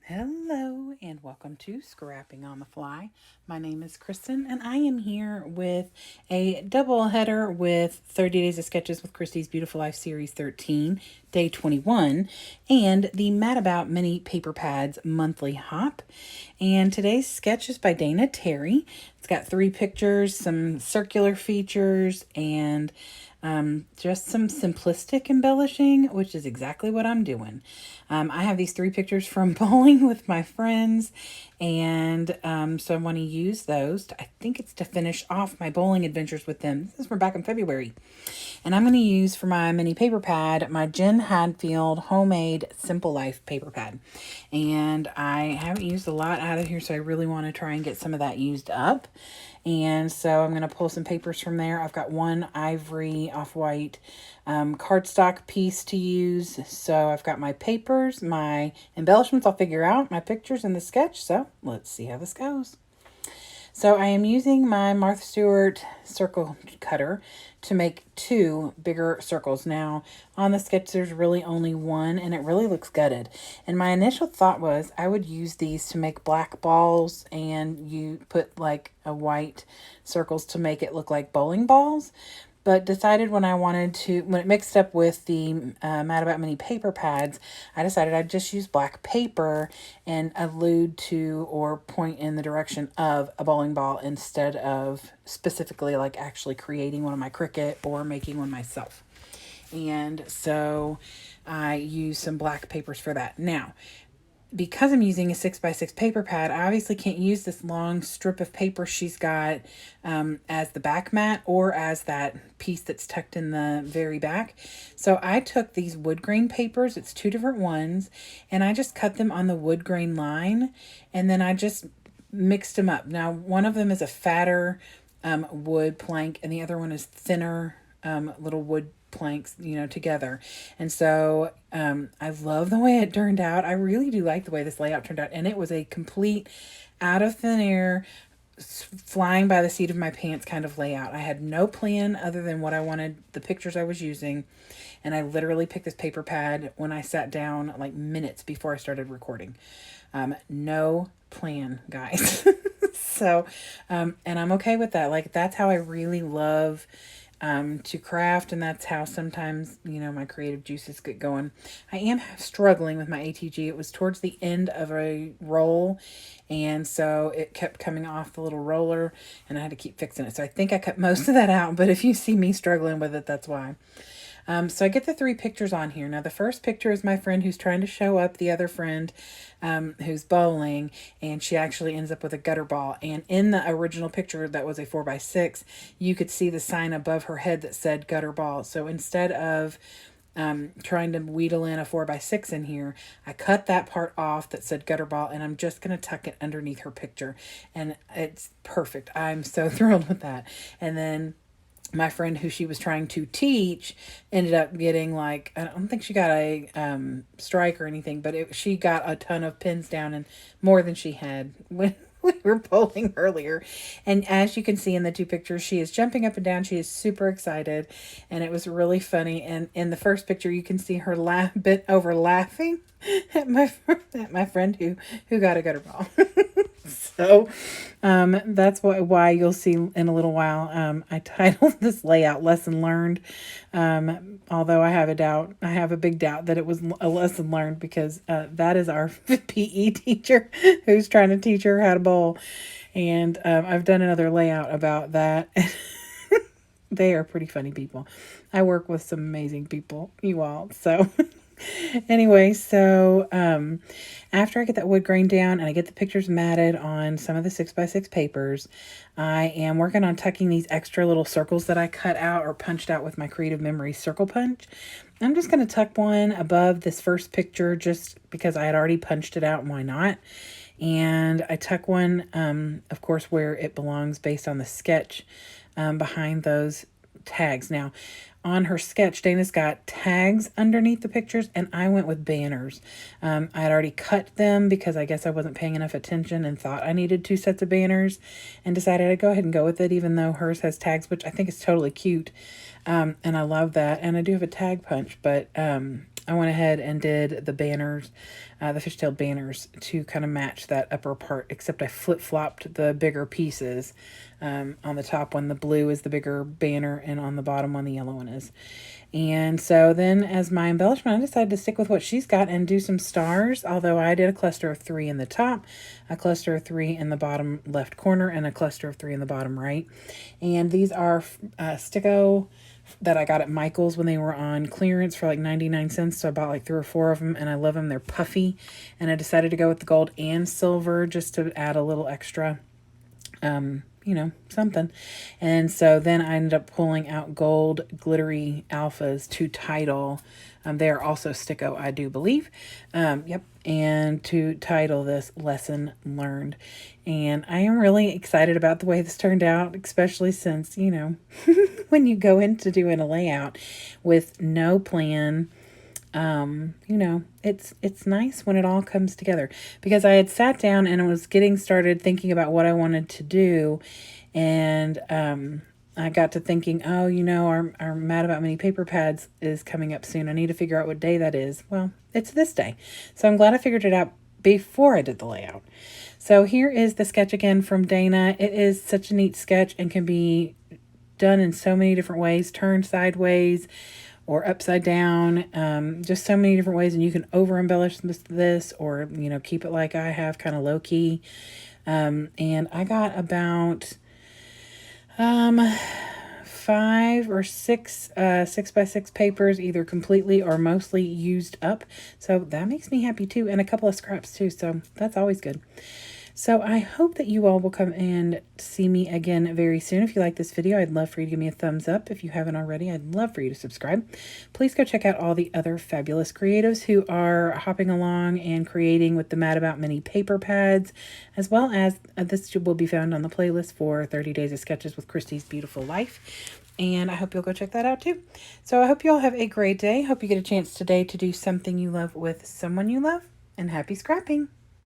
Hello and welcome to Scrapping on the Fly. My name is Kristen and I am here with a double header with 30 Days of Sketches with Christy's Beautiful Life Series 13, Day 21, and the Mad About Mini Paper Pads Monthly Hop. And today's sketch is by Dana Terry. It's got 3 pictures, some circular features, and just some simplistic embellishing, which is exactly what I'm doing. I have these 3 pictures from bowling with my friends, and so I want to use those. I think it's to finish off my bowling adventures with them. This is from back in February. And I'm going to use for my mini paper pad my Jen Hadfield homemade Simple Life paper pad. And I haven't used a lot out of here, so I really want to try and get some of that used up. And so I'm going to pull some papers from there. I've got one ivory off-white cardstock piece to use. So I've got my papers, my embellishments I'll figure out, my pictures, and the sketch. So let's see how this goes. So I am using my Martha Stewart circle cutter to make 2 bigger circles. Now, on the sketch, there's really only one, and it really looks gutted. And my initial thought was I would use these to make black balls, and you put like a white circles to make it look like bowling balls. But decided when it mixed up with the Mad About Mini paper pads, I decided I'd just use black paper and allude to or point in the direction of a bowling ball instead of specifically like actually creating one of my Cricut or making one myself. And so I use some black papers for that. Now, because I'm using a 6x6 paper pad, I obviously can't use this long strip of paper she's got as the back mat or as that piece that's tucked in the very back. So I took these wood grain papers, it's 2 different ones, and I just cut them on the wood grain line, and then I just mixed them up. Now, one of them is a fatter wood plank, and the other one is thinner little wood planks, together. And so I love the way it turned out. I really do like the way this layout turned out. And it was a complete out of thin air, flying by the seat of my pants kind of layout. I had no plan other than what I wanted, the pictures I was using. And I literally picked this paper pad when I sat down like minutes before I started recording. No plan, guys. So, and I'm okay with that. Like, that's how I really love to craft, and that's how sometimes my creative juices get going. I am struggling with my ATG. It was towards the end of a roll, and so it kept coming off the little roller, and I had to keep fixing it. So I think I cut most of that out, but if you see me struggling with it, that's why. So I get the 3 pictures on here. Now, the first picture is my friend who's trying to show up the other friend who's bowling, and she actually ends up with a gutter ball. And in the original picture that was a 4x6, you could see the sign above her head that said gutter ball. So instead of trying to wheedle in a 4x6 in here, I cut that part off that said gutter ball, and I'm just going to tuck it underneath her picture. And it's perfect. I'm so thrilled with that. And then my friend who she was trying to teach ended up getting, like, I don't think she got a strike or anything, but she got a ton of pins down, and more than she had when we were bowling earlier. And as you can see in the 2 pictures, she is jumping up and down. She is super excited, and it was really funny. And in the first picture, you can see her bent over laughing at my friend who got a gutter ball. So that's why you'll see in a little while I titled this layout Lesson Learned. Although I have a big doubt that it was a lesson learned, because that is our PE teacher who's trying to teach her how to bowl. And I've done another layout about that. They are pretty funny people. I work with some amazing people, you all. So anyway, so after I get that wood grain down and I get the pictures matted on some of the 6x6 papers, I am working on tucking these extra little circles that I cut out or punched out with my Creative Memories circle punch. I'm just going to tuck one above this first picture just because I had already punched it out, and why not? And I tuck one, of course, where it belongs based on the sketch behind those tags. Now, on her sketch, Dana's got tags underneath the pictures, and I went with banners. I had already cut them because I guess I wasn't paying enough attention and thought I needed 2 sets of banners, and decided I'd go ahead and go with it, even though hers has tags, which I think is totally cute. And I love that. And I do have a tag punch, but I went ahead and did the banners, the fishtail banners to kind of match that upper part, except I flip-flopped the bigger pieces. On the top one, the blue is the bigger banner, and on the bottom one, the yellow one is. And so then as my embellishment, I decided to stick with what she's got and do some stars, although I did a cluster of 3 in the top, a cluster of 3 in the bottom left corner, and a cluster of 3 in the bottom right. And these are Sticko that I got at Michael's when they were on clearance for like 99 cents. So I bought like 3 or 4 of them, and I love them. They're puffy. And I decided to go with the gold and silver just to add a little extra, you know, something. And so then I ended up pulling out gold glittery alphas to title. They are also Sticko, I do believe. Yep. And to title this Lesson Learned. And I am really excited about the way this turned out, especially since, you know, when you go into doing a layout with no plan, you know, it's nice when it all comes together, because I had sat down and I was getting started thinking about what I wanted to do. And, I got to thinking, oh, you know, our Mad About Mini paper pads is coming up soon. I need to figure out what day that is. Well, it's this day. So I'm glad I figured it out before I did the layout. So here is the sketch again from Dana. It is such a neat sketch and can be done in so many different ways, turned sideways or upside down, just so many different ways. And you can over embellish this or, you know, keep it like I have, kind of low key. And I got about 5 or 6 6x6 papers, either completely or mostly used up. So that makes me happy too. And a couple of scraps too. So that's always good. So I hope that you all will come and see me again very soon. If you like this video, I'd love for you to give me a thumbs up. If you haven't already, I'd love for you to subscribe. Please go check out all the other fabulous creatives who are hopping along and creating with the Mad About Mini paper pads, as well as this will be found on the playlist for 30 Days of Sketches with Christy's Beautiful Life. And I hope you'll go check that out too. So I hope you all have a great day. Hope you get a chance today to do something you love with someone you love, and happy scrapping.